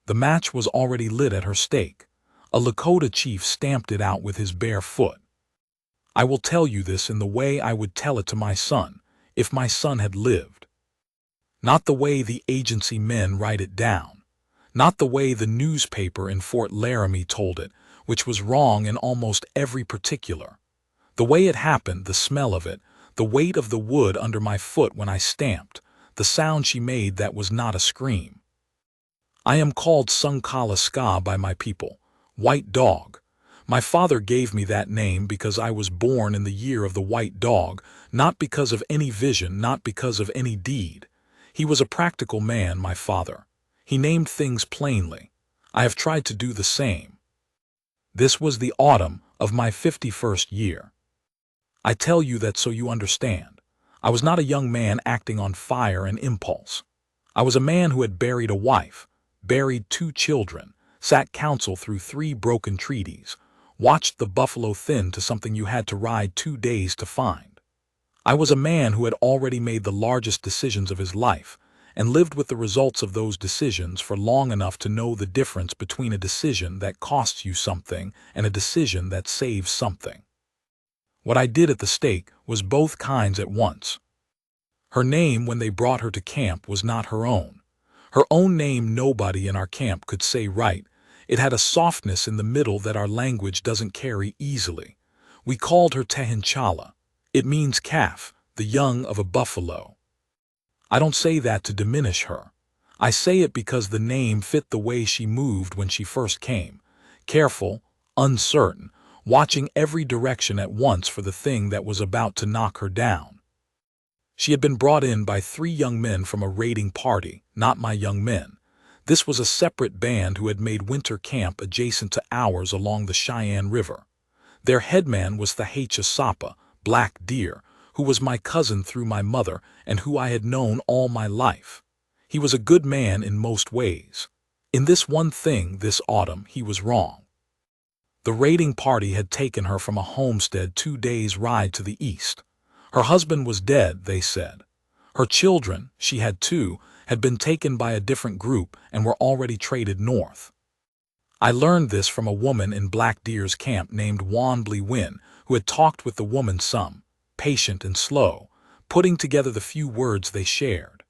The match was already lit at her stake. A Lakota chief stamped it out with his bare foot. I will tell you this in the way I would tell it to my son, if my son had lived. Not the way the agency men write it down. Not the way the newspaper in Fort Laramie told it, which was wrong in almost every particular. The way it happened, the smell of it, the weight of the wood under my foot when I stamped, the sound she made that was not a scream. I am called Sunkala Ska by my people, White Dog. My father gave me that name because I was born in the year of the white dog, not because of any vision, not because of any deed. He was a practical man, my father. He named things plainly. I have tried to do the same. This was the autumn of my 51st year. I tell you that so you understand. I was not a young man acting on fire and impulse. I was a man who had buried a wife, buried 2 children, sat counsel through 3 broken treaties, watched the buffalo thin to something you had to ride 2 days to find. I was a man who had already made the largest decisions of his life, and lived with the results of those decisions for long enough to know the difference between a decision that costs you something and a decision that saves something. What I did at the stake was both kinds at once. Her name when they brought her to camp was not her own. Her own name nobody in our camp could say right. It had a softness in the middle that our language doesn't carry easily. We called her Tehinchala. It means calf, the young of a buffalo. I don't say that to diminish her. I say it because the name fit the way she moved when she first came, careful, uncertain, watching every direction at once for the thing that was about to knock her down. She had been brought in by 3 young men from a raiding party, not my young men. This was a separate band who had made winter camp adjacent to ours along the Cheyenne River. Their headman was Thahecha Sapa, Black Deer, who was my cousin through my mother and who I had known all my life. He was a good man in most ways. In this one thing this autumn he was wrong. The raiding party had taken her from a homestead 2 days' ride to the east. Her husband was dead, they said. Her children, she had 2, had been taken by a different group and were already traded north. I learned this from a woman in Black Deer's camp named Wanbli Win, who had talked with the woman some, patient and slow, putting together the few words they shared.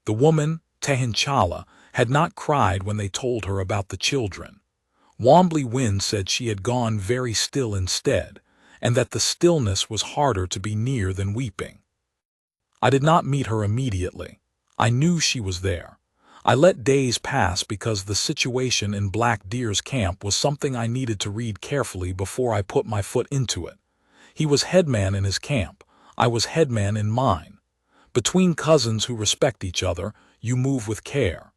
The woman, Tehinchala, had not cried when they told her about the children. Wanbli Win said she had gone very still instead, and that the stillness was harder to be near than weeping. I did not meet her immediately. I knew she was there. I let days pass because the situation in Black Deer's camp was something I needed to read carefully before I put my foot into it. He was headman in his camp. I was headman in mine. Between cousins who respect each other, you move with care.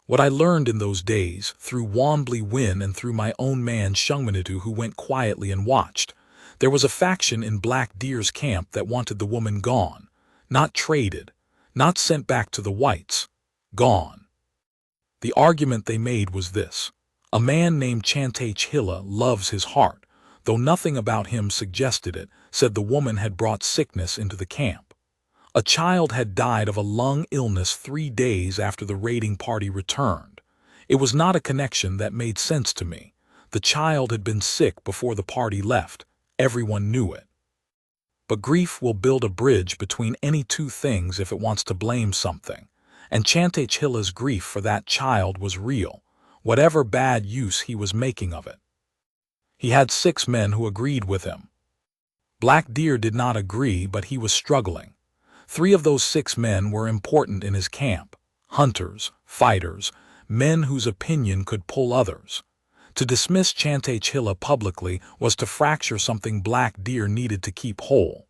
What I learned in those days, through Wanbli Win and through my own man Shungmanitu who went quietly and watched, there was a faction in Black Deer's camp that wanted the woman gone, not traded, not sent back to the whites, gone. The argument they made was this: a man named Chantechila loves his heart, though nothing about him suggested it, said the woman had brought sickness into the camp. A child had died of a lung illness 3 days after the raiding party returned. It was not a connection that made sense to me. The child had been sick before the party left. Everyone knew it. But grief will build a bridge between any 2 things if it wants to blame something, and Chantechila's grief for that child was real, whatever bad use he was making of it. He had 6 men who agreed with him. Black Deer did not agree, but he was struggling. 3 of those 6 men were important in his camp: hunters, fighters, men whose opinion could pull others. To dismiss Chantechila publicly was to fracture something Black Deer needed to keep whole.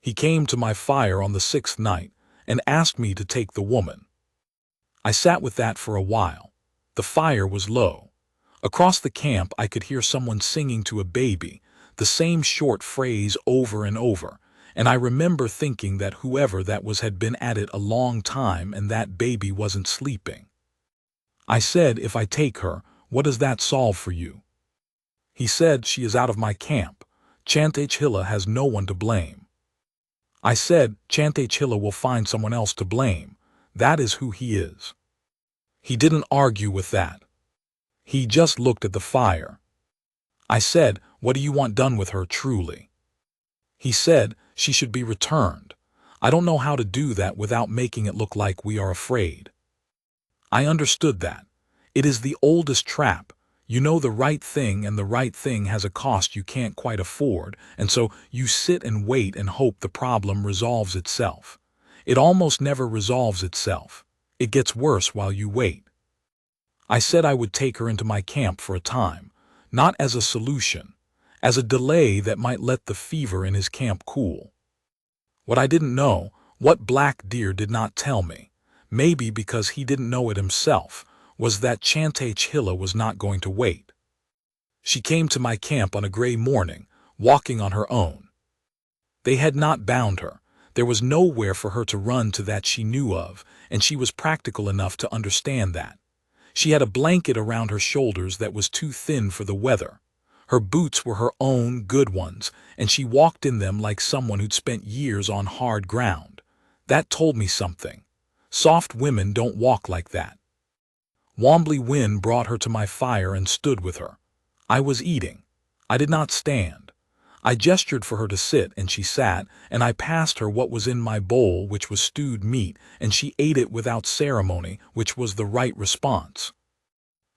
He came to my fire on the 6th night and asked me to take the woman. I sat with that for a while. The fire was low. Across the camp I could hear someone singing to a baby, the same short phrase over and over, and I remember thinking that whoever that was had been at it a long time and that baby wasn't sleeping. I said, if I take her, what does that solve for you? He said, she is out of my camp. Chantechila has no one to blame. I said, Chantechila will find someone else to blame. That is who he is. He didn't argue with that. He just looked at the fire. I said, "What do you want done with her truly?" He said, "She should be returned. I don't know how to do that without making it look like we are afraid." I understood that. It is the oldest trap. You know the right thing, and the right thing has a cost you can't quite afford, and so you sit and wait and hope the problem resolves itself. It almost never resolves itself. It gets worse while you wait. I said I would take her into my camp for a time, not as a solution, as a delay that might let the fever in his camp cool. What I didn't know, what Black Deer did not tell me, maybe because he didn't know it himself, was that Chantechilla was not going to wait. She came to my camp on a gray morning, walking on her own. They had not bound her. There was nowhere for her to run to that she knew of, and she was practical enough to understand that. She had a blanket around her shoulders that was too thin for the weather. Her boots were her own good ones, and she walked in them like someone who'd spent years on hard ground. That told me something. Soft women don't walk like that. Wombly Win brought her to my fire and stood with her. I was eating. I did not stand. I gestured for her to sit, and she sat, and I passed her what was in my bowl, which was stewed meat, and she ate it without ceremony, which was the right response.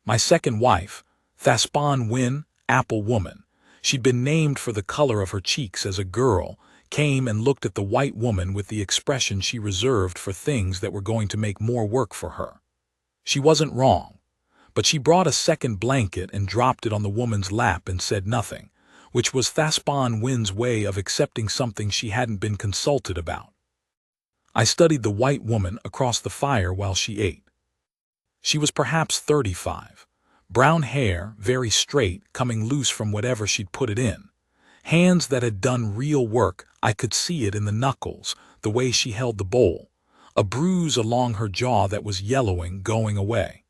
My second wife, Thaspan Win, Apple Woman, she'd been named for the color of her cheeks as a girl, came and looked at the white woman with the expression she reserved for things that were going to make more work for her. She wasn't wrong, but she brought a second blanket and dropped it on the woman's lap and said nothing, which was Thaspan Win's way of accepting something she hadn't been consulted about. I studied the white woman across the fire while she ate. She was perhaps 35. Brown hair, very straight, coming loose from whatever she'd put it in. Hands that had done real work, I could see it in the knuckles, the way she held the bowl. A bruise along her jaw that was yellowing, going away.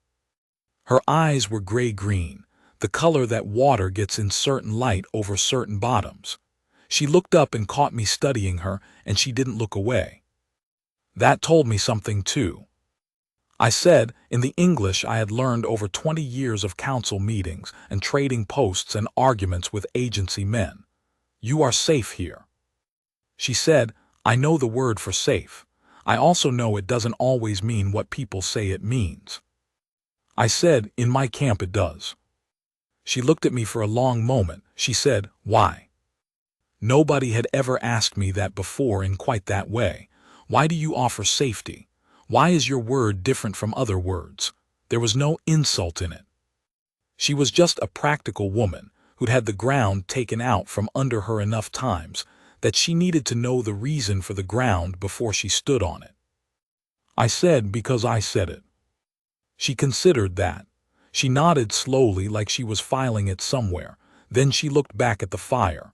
Her eyes were gray-green, the color that water gets in certain light over certain bottoms. She looked up and caught me studying her, and she didn't look away. That told me something too. I said, in the English I had learned over 20 years of council meetings and trading posts and arguments with agency men. "You are safe here." She said, "I know the word for safe. I also know it doesn't always mean what people say it means." I said, "In my camp it does." She looked at me for a long moment. She said, "Why?" Nobody had ever asked me that before in quite that way. Why do you offer safety? Why is your word different from other words? There was no insult in it. She was just a practical woman who'd had the ground taken out from under her enough times that she needed to know the reason for the ground before she stood on it. I said, "Because I said it." She considered that. She nodded slowly like she was filing it somewhere. Then she looked back at the fire.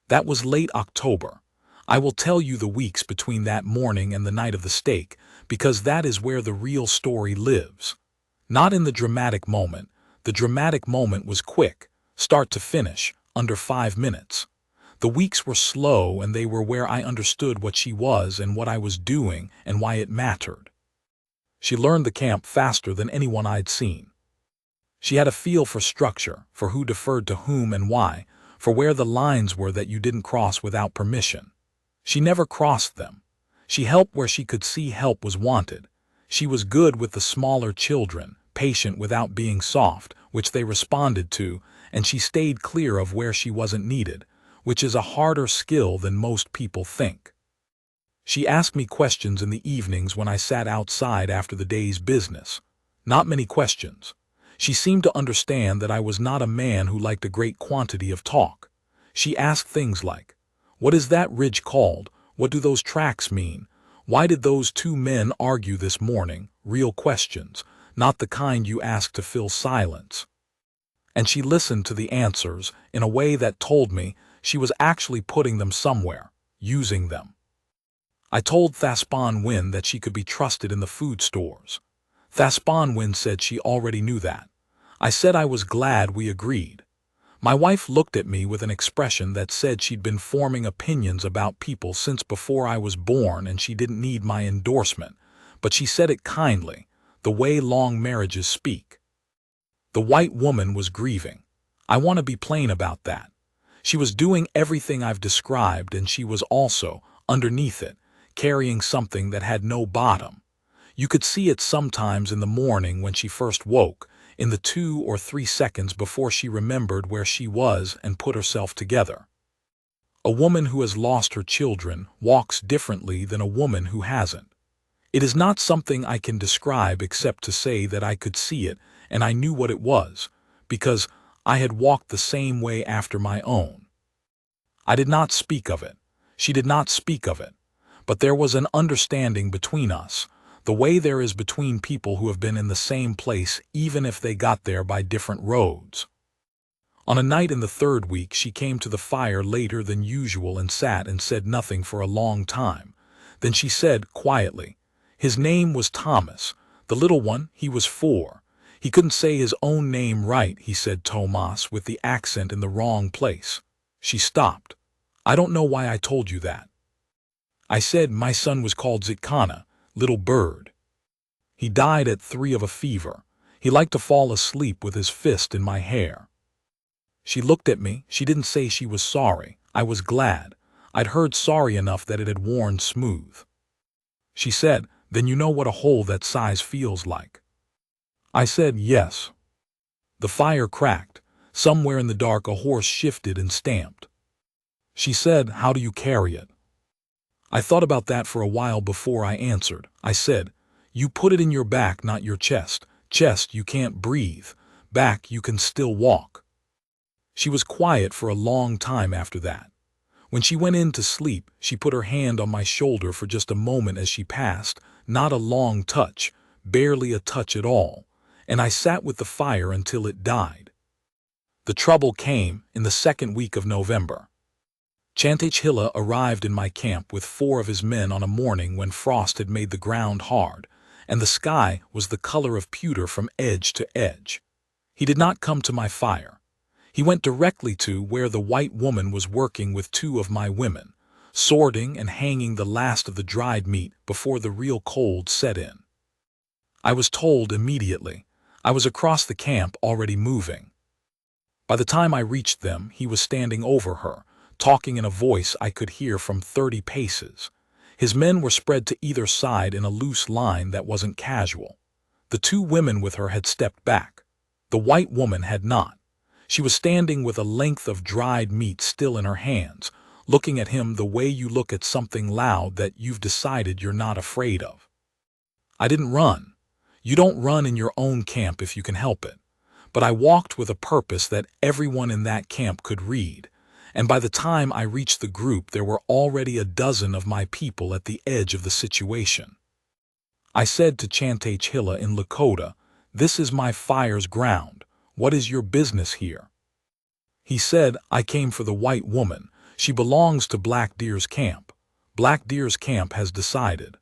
That was late October. I will tell you the weeks between that morning and the night of the stake, because that is where the real story lives. Not in the dramatic moment. The dramatic moment was quick, start to finish, under 5 minutes. The weeks were slow, and they were where I understood what she was and what I was doing and why it mattered. She learned the camp faster than anyone I'd seen. She had a feel for structure, for who deferred to whom and why, for where the lines were that you didn't cross without permission. She never crossed them. She helped where she could see help was wanted. She was good with the smaller children, patient without being soft, which they responded to, and she stayed clear of where she wasn't needed, which is a harder skill than most people think. She asked me questions in the evenings when I sat outside after the day's business. Not many questions. She seemed to understand that I was not a man who liked a great quantity of talk. She asked things like, "What is that ridge called? What do those tracks mean? Why did those 2 men argue this morning?" Real questions, not the kind you ask to fill silence. And she listened to the answers in a way that told me she was actually putting them somewhere, using them. I told Thaspan Win that she could be trusted in the food stores. Thaspan Win said she already knew that. I said I was glad we agreed. My wife looked at me with an expression that said she'd been forming opinions about people since before I was born and she didn't need my endorsement, but she said it kindly, the way long marriages speak. The white woman was grieving. I want to be plain about that. She was doing everything I've described, and she was also, underneath it, carrying something that had no bottom. You could see it sometimes in the morning when she first woke, in the 2 or 3 seconds before she remembered where she was and put herself together. A woman who has lost her children walks differently than a woman who hasn't. It is not something I can describe except to say that I could see it and I knew what it was, because I had walked the same way after my own. I did not speak of it. She did not speak of it. But there was an understanding between us, the way there is between people who have been in the same place even if they got there by different roads. On a night in the 3rd week, she came to the fire later than usual and sat and said nothing for a long time. Then she said quietly, "His name was Thomas. The little one, he was 4. He couldn't say his own name right," he said Tomas with the accent in the wrong place. She stopped. "I don't know why I told you that." I said my son was called Zitkana, little bird. He died at 3 of a fever. He liked to fall asleep with his fist in my hair. She looked at me. She didn't say she was sorry. I was glad. I'd heard sorry enough that it had worn smooth. She said, "Then you know what a hole that size feels like." I said, "Yes." The fire cracked. Somewhere in the dark a horse shifted and stamped. She said, "How do you carry it?" I thought about that for a while before I answered. I said, "You put it in your back, not your chest. Chest, you can't breathe. Back, you can still walk." She was quiet for a long time after that. When she went in to sleep, she put her hand on my shoulder for just a moment as she passed, not a long touch, barely a touch at all, and I sat with the fire until it died. The trouble came in the 2nd week of November. Chantechilla arrived in my camp with 4 of his men on a morning when frost had made the ground hard, and the sky was the color of pewter from edge to edge. He did not come to my fire. He went directly to where the white woman was working with 2 of my women, sorting and hanging the last of the dried meat before the real cold set in. I was told immediately. I was across the camp already moving. By the time I reached them, he was standing over her, talking in a voice I could hear from 30 paces. His men were spread to either side in a loose line that wasn't casual. The 2 women with her had stepped back. The white woman had not. She was standing with a length of dried meat still in her hands, looking at him the way you look at something loud that you've decided you're not afraid of. I didn't run. You don't run in your own camp if you can help it. But I walked with a purpose that everyone in that camp could read, and by the time I reached the group there were already a dozen of my people at the edge of the situation. I said to Chantechilla in Lakota, "This is my fire's ground. What is your business here?" He said, "I came for the white woman. She belongs to Black Deer's camp. Black Deer's camp has decided."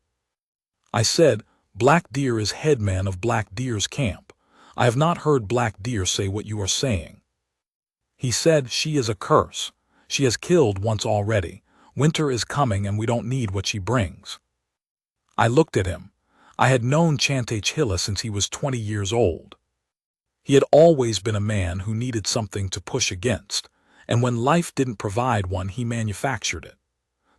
I said, "Black Deer is headman of Black Deer's camp. I have not heard Black Deer say what you are saying." He said, "She is a curse. She has killed once already. Winter is coming and we don't need what she brings." I looked at him. I had known Chantechilla since he was 20 years old. He had always been a man who needed something to push against, and when life didn't provide one, he manufactured it.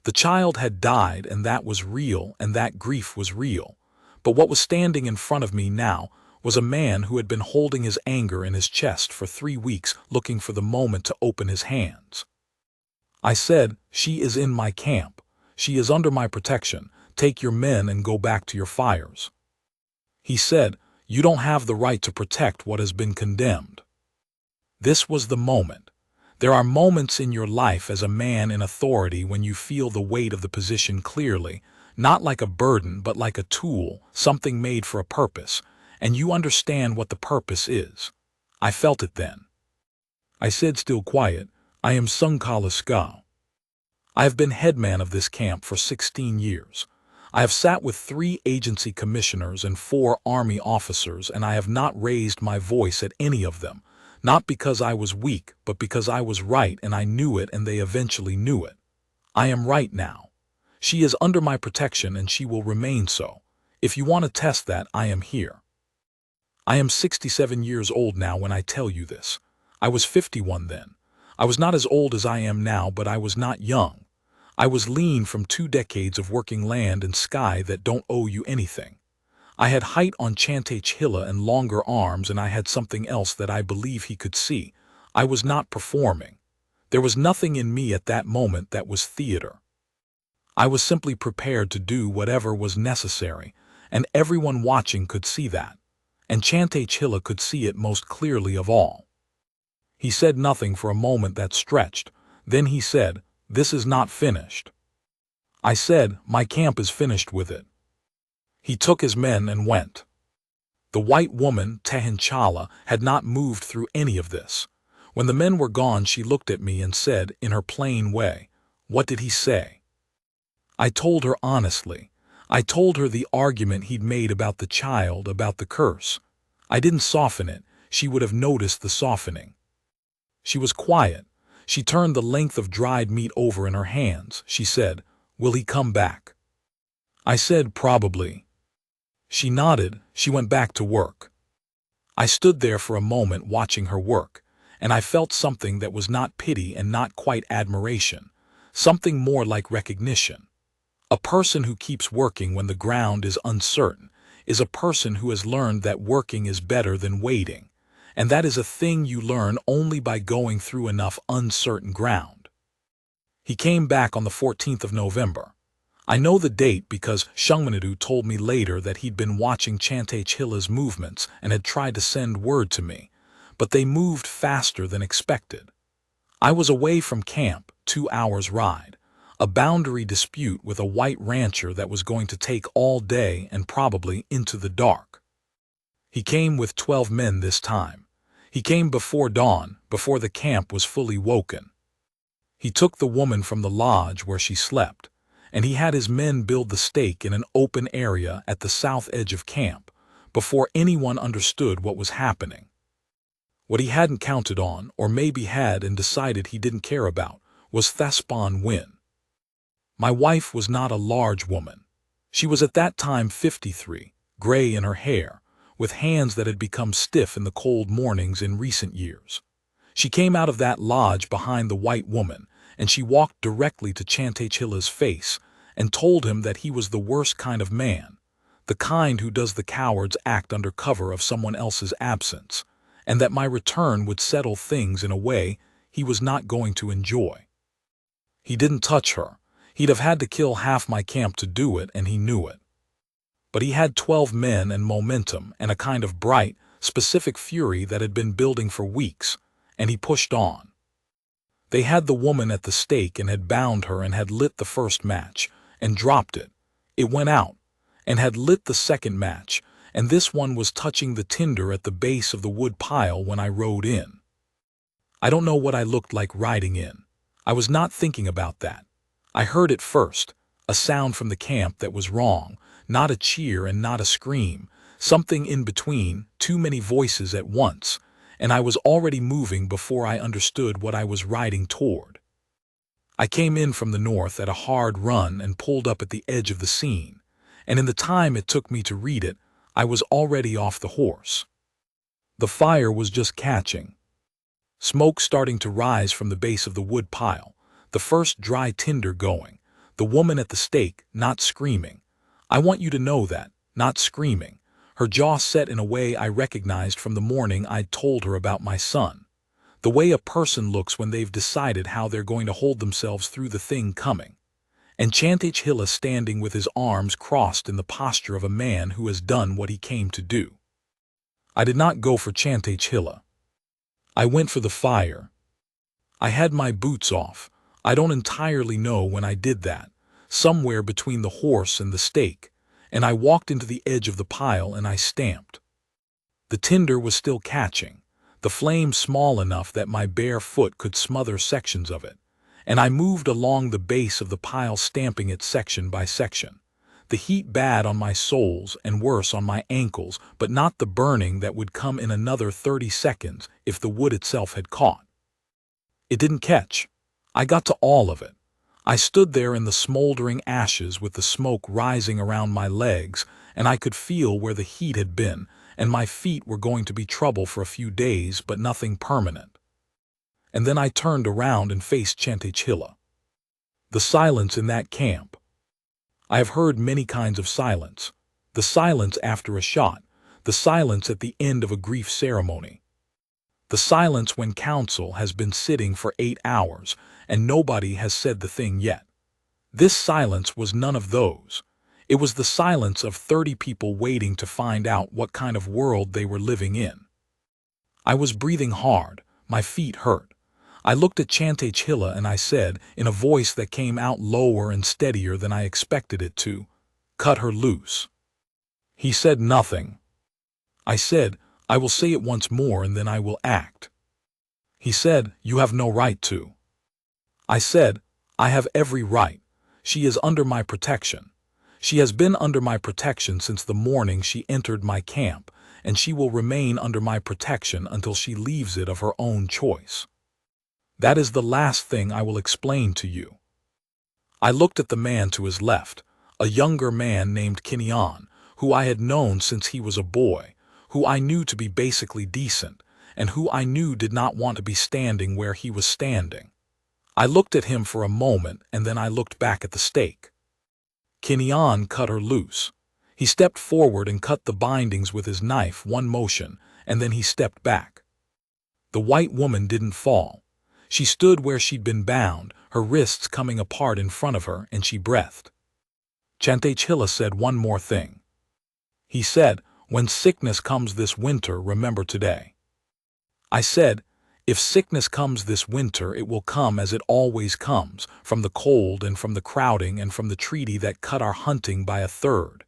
The child had died, and that was real, and that grief was real. But what was standing in front of me now was a man who had been holding his anger in his chest for 3 weeks, looking for the moment to open his hands. I said, "She is in my camp. She is under my protection. Take your men and go back to your fires." He said, "You don't have the right to protect what has been condemned." This was the moment. There are moments in your life as a man in authority when you feel the weight of the position clearly, not like a burden but like a tool, something made for a purpose, and you understand what the purpose is. I felt it then. I said, still quiet, "I am Sunkala Ska. I have been headman of this camp for 16 years. I have sat with 3 agency commissioners and 4 army officers, and I have not raised my voice at any of them, not because I was weak, but because I was right and I knew it and they eventually knew it. I am right now. She is under my protection and she will remain so. If you want to test that, I am here." I am 67 years old now when I tell you this. I was 51 then. I was not as old as I am now, but I was not young. I was lean from 2 decades of working land and sky that don't owe you anything. I had height on Chantechilla and longer arms, and I had something else that I believe he could see. I was not performing. There was nothing in me at that moment that was theater. I was simply prepared to do whatever was necessary, and everyone watching could see that. And Chantechilla could see it most clearly of all. He said nothing for a moment that stretched. Then he said, "This is not finished." I said, "My camp is finished with it." He took his men and went. The white woman, Tehinchala, had not moved through any of this. When the men were gone, she looked at me and said, in her plain way, "What did he say?" I told her honestly. I told her the argument he'd made about the child, about the curse. I didn't soften it. She would have noticed the softening. She was quiet. She turned the length of dried meat over in her hands. She said, "Will he come back?" I said, "Probably." She nodded. She went back to work. I stood there for a moment watching her work, and I felt something that was not pity and not quite admiration, something more like recognition. A person who keeps working when the ground is uncertain is a person who has learned that working is better than waiting, and that is a thing you learn only by going through enough uncertain ground. He came back on the 14th of November. I know the date because Shungmanadu told me later that he'd been watching Chantechilla's movements and had tried to send word to me, but they moved faster than expected. I was away from camp, 2 hours' ride, a boundary dispute with a white rancher that was going to take all day and probably into the dark. He came with 12 men this time. He came before dawn, before the camp was fully woken. He took the woman from the lodge where she slept, and he had his men build the stake in an open area at the south edge of camp, before anyone understood what was happening. What he hadn't counted on, or maybe had and decided he didn't care about, was Thespon Win. My wife was not a large woman. She was at that time 53, gray in her hair, with hands that had become stiff in the cold mornings in recent years. She came out of that lodge behind the white woman, and she walked directly to Chantechilla's face and told him that he was the worst kind of man, the kind who does the coward's act under cover of someone else's absence, and that my return would settle things in a way he was not going to enjoy. He didn't touch her. He'd have had to kill half my camp to do it, and he knew it. But he had 12 men and momentum and a kind of bright, specific fury that had been building for weeks, and he pushed on. They had the woman at the stake and had bound her and had lit the first match and dropped it. It went out and had lit the second match, and this one was touching the tinder at the base of the wood pile when I rode in. I don't know what I looked like riding in. I was not thinking about that. I heard it first, a sound from the camp that was wrong, not a cheer and not a scream, something in between, too many voices at once, and I was already moving before I understood what I was riding toward. I came in from the north at a hard run and pulled up at the edge of the scene, and in the time it took me to read it, I was already off the horse. The fire was just catching. Smoke starting to rise from the base of the wood pile, the first dry tinder going, the woman at the stake not screaming. I want you to know that, not screaming. Her jaw set in a way I recognized from the morning I'd told her about my son. The way a person looks when they've decided how they're going to hold themselves through the thing coming. And Chantechilla standing with his arms crossed in the posture of a man who has done what he came to do. I did not go for Chantechilla. I went for the fire. I had my boots off. I don't entirely know when I did that, somewhere between the horse and the stake, and I walked into the edge of the pile and I stamped. The tinder was still catching, the flame small enough that my bare foot could smother sections of it, and I moved along the base of the pile stamping it section by section. The heat bad on my soles and worse on my ankles, but not the burning that would come in another 30 seconds if the wood itself had caught. It didn't catch. I got to all of it. I stood there in the smoldering ashes with the smoke rising around my legs, and I could feel where the heat had been, and my feet were going to be trouble for a few days, but nothing permanent. And then I turned around and faced Chantechilla. The silence in that camp. I have heard many kinds of silence. The silence after a shot, the silence at the end of a grief ceremony, the silence when council has been sitting for 8 hours and nobody has said the thing yet. This silence was none of those. It was the silence of 30 people waiting to find out what kind of world they were living in. I was breathing hard. My feet hurt. I looked at Chantechilla and I said, in a voice that came out lower and steadier than I expected it to, "Cut her loose." He said nothing. I said, "I will say it once more and then I will act." He said, "You have no right to." I said, "I have every right. She is under my protection. She has been under my protection since the morning she entered my camp, and she will remain under my protection until she leaves it of her own choice. That is the last thing I will explain to you." I looked at the man to his left, a younger man named Kinyan, who I had known since he was a boy, who I knew to be basically decent, and who I knew did not want to be standing where he was standing. I looked at him for a moment, and then I looked back at the stake. Kinyan cut her loose. He stepped forward and cut the bindings with his knife, one motion, and then he stepped back. The white woman didn't fall. She stood where she'd been bound, her wrists coming apart in front of her, and she breathed. Chantechilla said one more thing. He said, "When sickness comes this winter, remember today." I said, "If sickness comes this winter, it will come as it always comes, from the cold and from the crowding and from the treaty that cut our hunting by a third.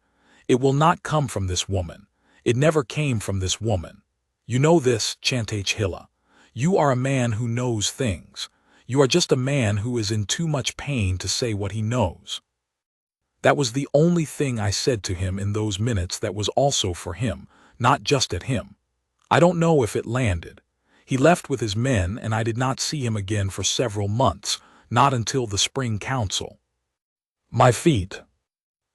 It will not come from this woman. It never came from this woman. You know this, Chantechilla. You are a man who knows things. You are just a man who is in too much pain to say what he knows." That was the only thing I said to him in those minutes that was also for him, not just at him. I don't know if it landed. He left with his men, and I did not see him again for several months, not until the spring council. My feet.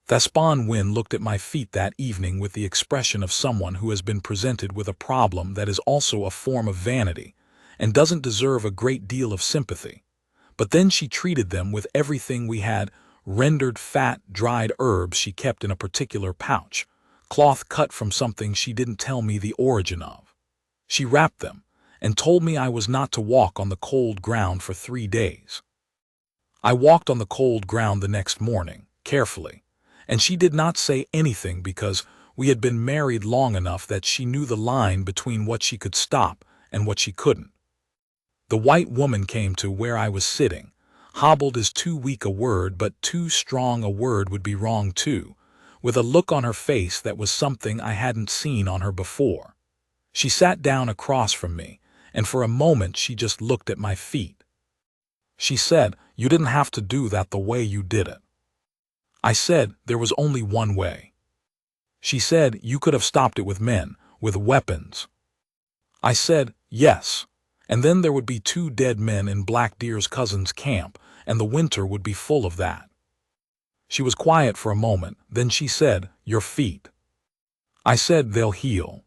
Thespon Wynn looked at my feet that evening with the expression of someone who has been presented with a problem that is also a form of vanity, and doesn't deserve a great deal of sympathy. But then she treated them with everything we had: rendered fat, dried herbs she kept in a particular pouch, cloth cut from something she didn't tell me the origin of. She wrapped them, and told me I was not to walk on the cold ground for 3 days. I walked on the cold ground the next morning, carefully, and she did not say anything because we had been married long enough that she knew the line between what she could stop and what she couldn't. The white woman came to where I was sitting. Hobbled is too weak a word, but too strong a word would be wrong too, with a look on her face that was something I hadn't seen on her before. She sat down across from me, and for a moment she just looked at my feet. She said, "You didn't have to do that the way you did it." I said, "There was only one way." She said, "You could have stopped it with men, with weapons." I said, "Yes. And then there would be 2 dead men in Black Deer's cousin's camp, and the winter would be full of that." She was quiet for a moment, then she said, "Your feet." I said, "They'll heal."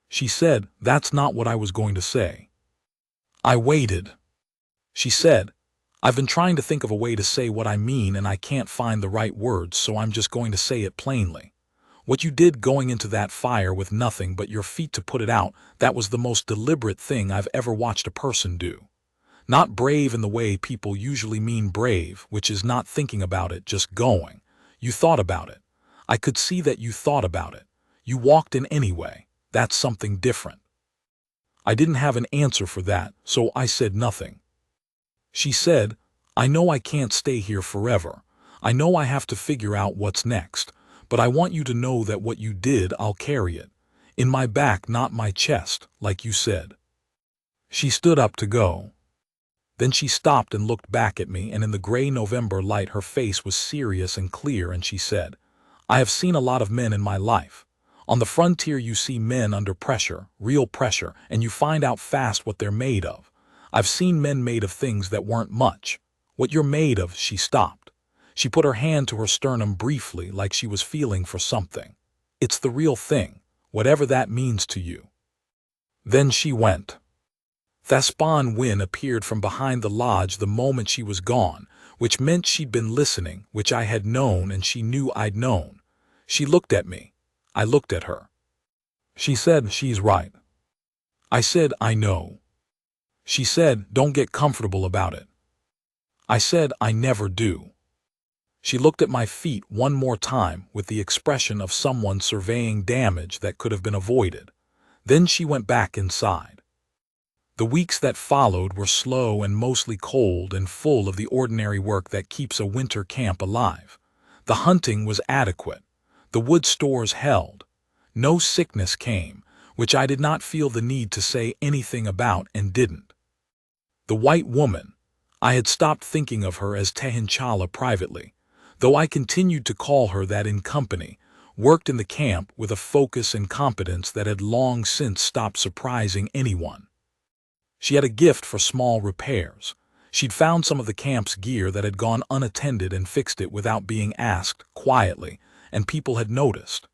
She said, "That's not what I was going to say." I waited. She said, "I've been trying to think of a way to say what I mean and I can't find the right words, so I'm just going to say it plainly. What you did going into that fire with nothing but your feet to put it out, that was the most deliberate thing I've ever watched a person do. Not brave in the way people usually mean brave, which is not thinking about it, just going. You thought about it. I could see that you thought about it. You walked in anyway. That's something different." I didn't have an answer for that, so I said nothing. She said, "I know I can't stay here forever. I know I have to figure out what's next. But I want you to know that what you did, I'll carry it. In my back, not my chest, like you said." She stood up to go. Then she stopped and looked back at me, and in the gray November light her face was serious and clear, and she said, "I have seen a lot of men in my life. On the frontier you see men under pressure, real pressure, and you find out fast what they're made of. I've seen men made of things that weren't much. What you're made of." She stopped. She put her hand to her sternum briefly, like she was feeling for something. "It's the real thing. whatever that means to you." Then she went. Thaspan Wynne appeared from behind the lodge the moment she was gone, which meant she'd been listening, which I had known and she knew I'd known. She looked at me. I looked at her. She said, "She's right." I said, "I know." She said, "Don't get comfortable about it." I said, "I never do." She looked at my feet one more time with the expression of someone surveying damage that could have been avoided. Then she went back inside. The weeks that followed were slow and mostly cold and full of the ordinary work that keeps a winter camp alive. The hunting was adequate. The wood stores held. No sickness came, which I did not feel the need to say anything about and didn't. The white woman, I had stopped thinking of her as Tehinchala privately, though I continued to call her that in company, worked in the camp with a focus and competence that had long since stopped surprising anyone. She had a gift for small repairs. She'd found some of the camp's gear that had gone unattended and fixed it without being asked, quietly, and people had noticed.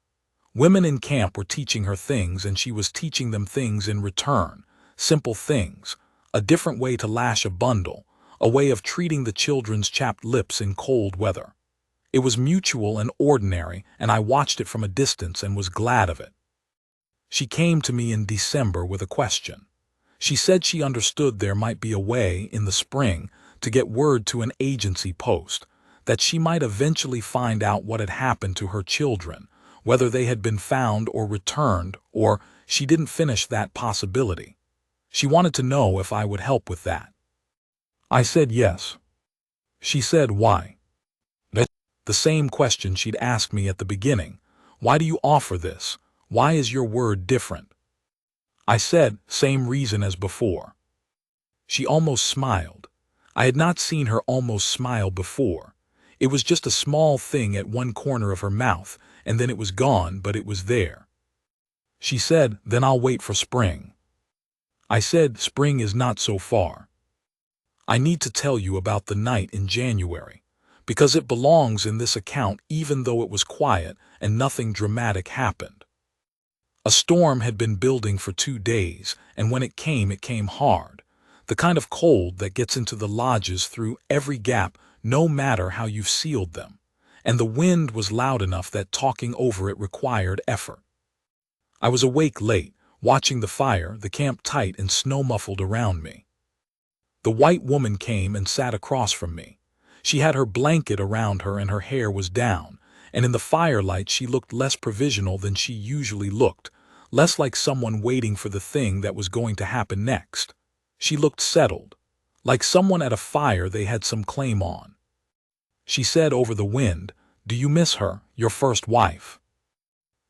Women in camp were teaching her things and she was teaching them things in return, simple things, a different way to lash a bundle, a way of treating the children's chapped lips in cold weather. It was mutual and ordinary, and I watched it from a distance and was glad of it. She came to me in December with a question. She said she understood there might be a way, in the spring, to get word to an agency post, that she might eventually find out what had happened to her children, whether they had been found or returned, or she didn't finish that possibility. She wanted to know if I would help with that. I said yes. She said, "Why?" The same question she'd asked me at the beginning. "Why do you offer this? Why is your word different?" I said, "Same reason as before." She almost smiled. I had not seen her almost smile before. It was just a small thing at one corner of her mouth, and then it was gone, but it was there. She said, "Then I'll wait for spring." I said, "Spring is not so far. I need to tell you about the night in January, because it belongs in this account even though it was quiet and nothing dramatic happened. A storm had been building for 2 days, and when it came hard. The kind of cold that gets into the lodges through every gap, no matter how you've sealed them. And the wind was loud enough that talking over it required effort. I was awake late, watching the fire, the camp tight and snow-muffled around me. The white woman came and sat across from me. She had her blanket around her and her hair was down, and in the firelight she looked less provisional than she usually looked, less like someone waiting for the thing that was going to happen next. She looked settled, like someone at a fire they had some claim on. She said over the wind, "Do you miss her, your first wife?"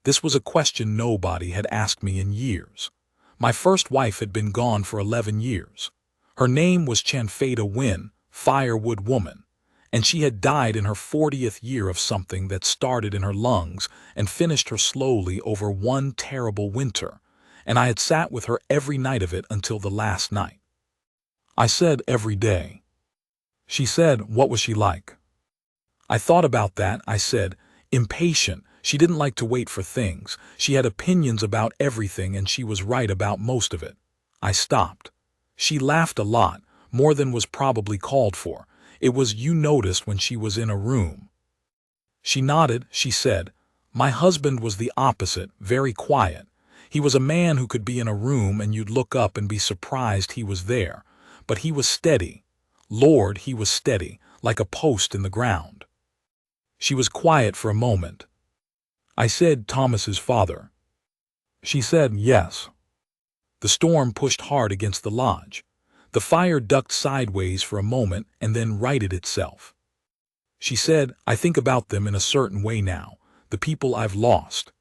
This was a question nobody had asked me in years. My first wife had been gone for 11 years. Her name was Chanfeda Wynne, Firewood Woman, and she had died in her 40th year of something that started in her lungs and finished her slowly over one terrible winter, and I had sat with her every night of it until the last night. I said, "Every day." She said, "What was she like?" I thought about that. I said, "Impatient. She didn't like to wait for things. She had opinions about everything and she was right about most of it." I stopped. She laughed a lot, more than was probably called for. It was you noticed when she was in a room. She nodded. She said, "My husband was the opposite, very quiet. He was a man who could be in a room and you'd look up and be surprised he was there. But he was steady. Lord, he was steady, like a post in the ground." She was quiet for a moment. I said, "Thomas's father?" She said, "Yes." The storm pushed hard against the lodge. The fire ducked sideways for a moment and then righted itself. She said, "I think about them in a certain way now, the people I've lost.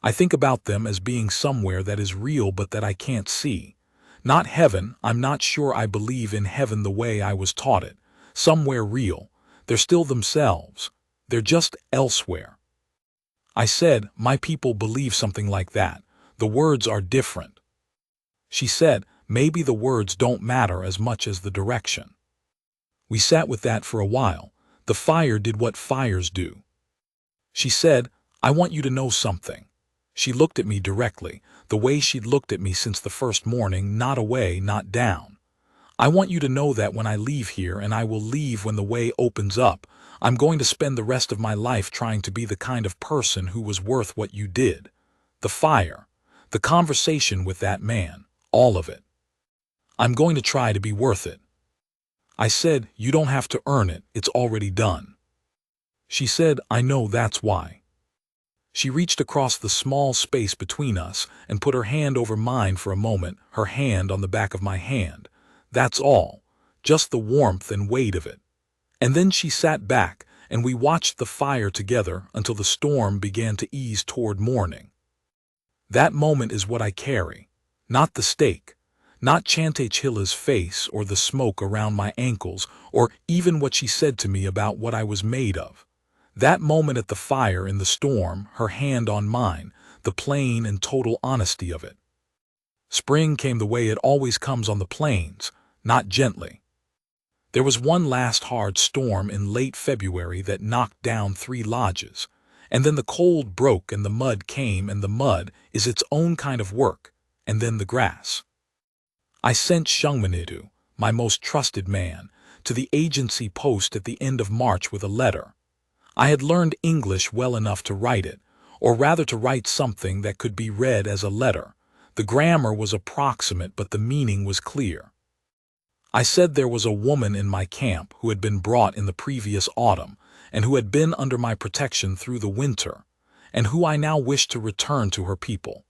I think about them as being somewhere that is real but that I can't see. Not heaven, I'm not sure I believe in heaven the way I was taught it. Somewhere real. They're still themselves. They're just elsewhere." I said, "My people believe something like that. The words are different." She said, "Maybe the words don't matter as much as the direction." We sat with that for a while. The fire did what fires do. She said, "I want you to know something." She looked at me directly, the way she'd looked at me since the first morning, not away, not down. I want you to know that when I leave here, and I will leave when the way opens up, I'm going to spend the rest of my life trying to be the kind of person who was worth what you did. The fire, the conversation with that man, all of it. I'm going to try to be worth it. I said, you don't have to earn it, it's already done. She said, I know, that's why. She reached across the small space between us and put her hand over mine for a moment, her hand on the back of my hand. That's all, just the warmth and weight of it. And then she sat back, and we watched the fire together until the storm began to ease toward morning. That moment is what I carry, not the stake, not Chantechilla's face or the smoke around my ankles or even what she said to me about what I was made of. That moment at the fire in the storm, her hand on mine, the plain and total honesty of it. Spring came the way it always comes on the plains, not gently. There was one last hard storm in late February that knocked down 3 lodges, and then the cold broke and the mud came, and the mud is its own kind of work, and then the grass. I sent Shungmanitu, my most trusted man, to the agency post at the end of March with a letter. I had learned English well enough to write it, or rather to write something that could be read as a letter. The grammar was approximate, but the meaning was clear. I said there was a woman in my camp who had been brought in the previous autumn, and who had been under my protection through the winter, and who I now wished to return to her people,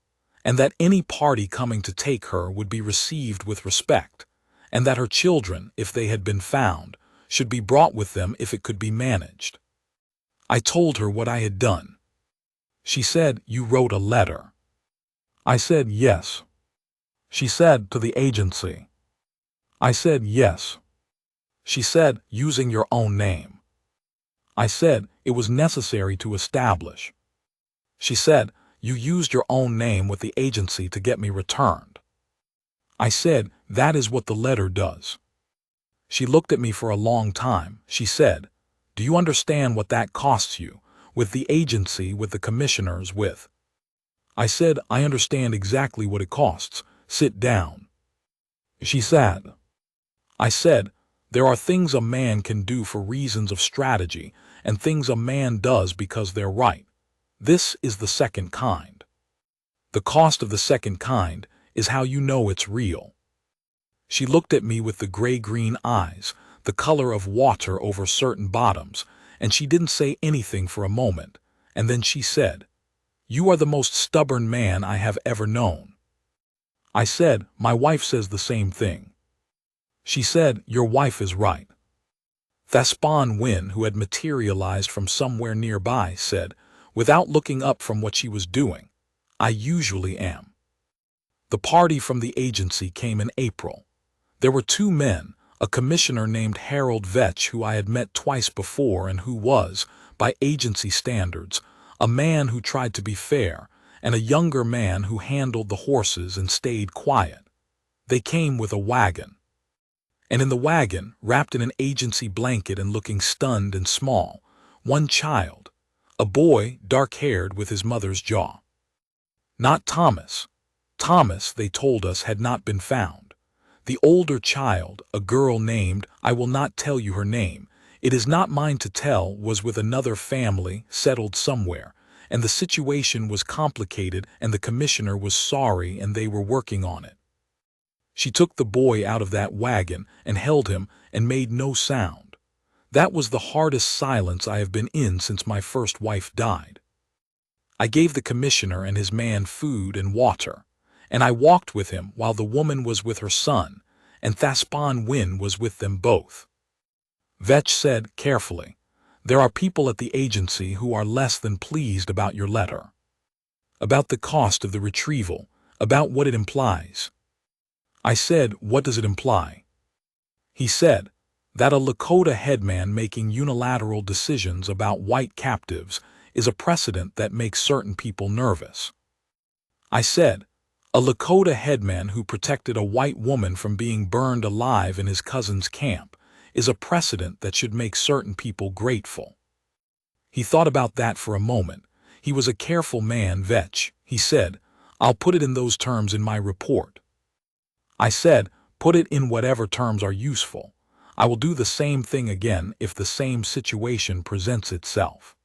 and that any party coming to take her would be received with respect, and that her children, if they had been found, should be brought with them if it could be managed. I told her what I had done. She said, you wrote a letter. I said, yes. She said, to the agency. I said, yes. She said, using your own name. I said, it was necessary to establish. She said, you used your own name with the agency to get me returned. I said, that is what the letter does. She looked at me for a long time. She said, do you understand what that costs you, with the agency, with the commissioners, with? I said, I understand exactly what it costs. Sit down. She sat. I said, there are things a man can do for reasons of strategy, and things a man does because they're right. This is the second kind. The cost of the second kind is how you know it's real. She looked at me with the gray-green eyes, the color of water over certain bottoms, and she didn't say anything for a moment, and then she said, you are the most stubborn man I have ever known. I said, my wife says the same thing. She said, your wife is right. Thaspan Win, who had materialized from somewhere nearby, said, without looking up from what she was doing, I usually am. The party from the agency came in April. There were 2 men, a commissioner named Harold Vetch, who I had met twice before and who was, by agency standards, a man who tried to be fair, and a younger man who handled the horses and stayed quiet. They came with a wagon. And in the wagon, wrapped in an agency blanket and looking stunned and small, one child, a boy dark-haired with his mother's jaw. Not Thomas. Thomas, they told us, had not been found. The older child, a girl named, I will not tell you her name, it is not mine to tell, was with another family, settled somewhere, and the situation was complicated and the commissioner was sorry and they were working on it. She took the boy out of that wagon and held him and made no sound. That was the hardest silence I have been in since my first wife died. I gave the commissioner and his man food and water, and I walked with him while the woman was with her son, and Thaspan Win was with them both. Vetch said carefully, there are people at the agency who are less than pleased about your letter. About the cost of the retrieval, about what it implies. I said, what does it imply? He said, that a Lakota headman making unilateral decisions about white captives is a precedent that makes certain people nervous. I said, a Lakota headman who protected a white woman from being burned alive in his cousin's camp is a precedent that should make certain people grateful. He thought about that for a moment. He was a careful man, Vetch, He said, "I'll put it in those terms in my report." I said, "Put it in whatever terms are useful. I will do the same thing again if the same situation presents itself."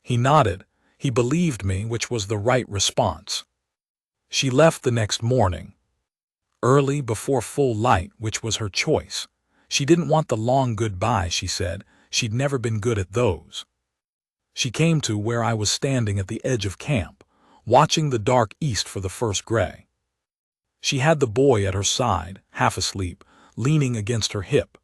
He nodded. He believed me, which was the right response. She left the next morning, early before full light, which was her choice. She didn't want the long goodbye, she said. She'd never been good at those. She came to where I was standing at the edge of camp, watching the dark east for the first gray. She had the boy at her side, half asleep, leaning against her hip.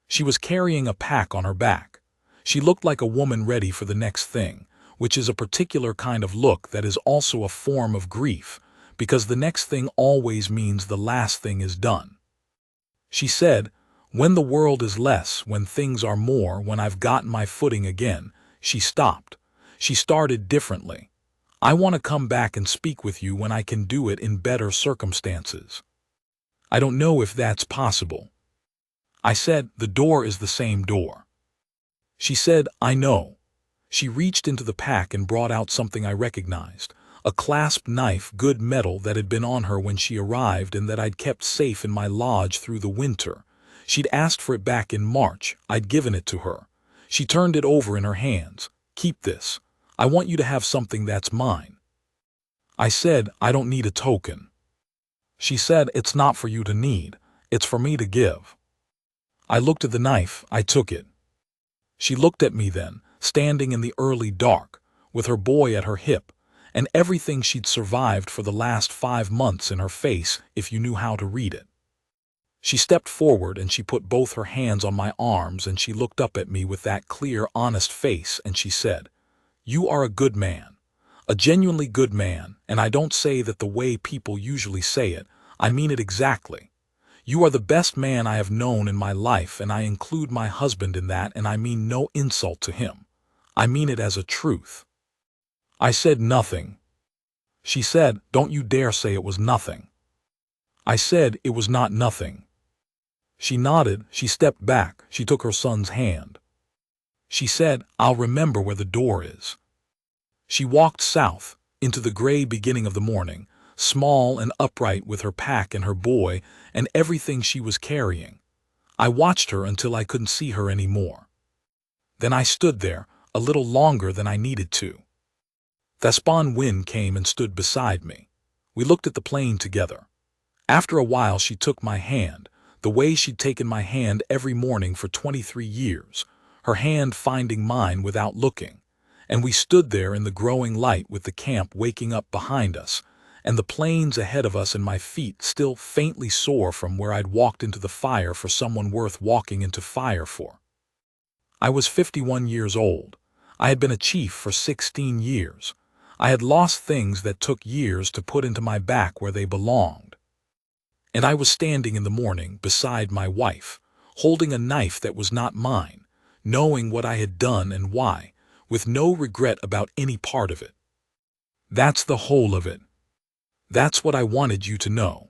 She was carrying a pack on her back. She looked like a woman ready for the next thing, which is a particular kind of look that is also a form of grief, because the next thing always means the last thing is done. She said, "When the world is less, when things are more, when I've gotten my footing again." She stopped. She started differently. "I want to come back and speak with you when I can do it in better circumstances. I don't know if that's possible." I said, "The door is the same door." She said, "I know." She reached into the pack and brought out something I recognized, a clasp knife, good metal, that had been on her when she arrived and that I'd kept safe in my lodge through the winter. She'd asked for it back in March. I'd given it to her. She turned it over in her hands. "Keep this. I want you to have something that's mine." I said, "I don't need a token." She said, "It's not for you to need. It's for me to give." I looked at the knife. I took it. She looked at me then, standing in the early dark, with her boy at her hip, and everything she'd survived for the last 5 months in her face if you knew how to read it. She stepped forward and she put both her hands on my arms and she looked up at me with that clear, honest face and she said, "You are a good man, a genuinely good man, and I don't say that the way people usually say it. I mean it exactly. You are the best man I have known in my life, and I include my husband in that, and I mean no insult to him. I mean it as a truth." I said nothing. She said, "Don't you dare say it was nothing." I said, "It was not nothing." She nodded. She stepped back. She took her son's hand. She said, "I'll remember where the door is." She walked south, into the gray beginning of the morning, small and upright with her pack and her boy and everything she was carrying. I watched her until I couldn't see her any more. Then I stood there, a little longer than I needed to. Thespon Wynne came and stood beside me. We looked at the plane together. After a while she took my hand, the way she'd taken my hand every morning for 23 years, her hand finding mine without looking, and we stood there in the growing light with the camp waking up behind us, and the plains ahead of us and my feet still faintly sore from where I'd walked into the fire for someone worth walking into fire for. I was 51 years old. I had been a chief for 16 years. I had lost things that took years to put into my back where they belonged. And I was standing in the morning beside my wife, holding a knife that was not mine, knowing what I had done and why, with no regret about any part of it. That's the whole of it. That's what I wanted you to know.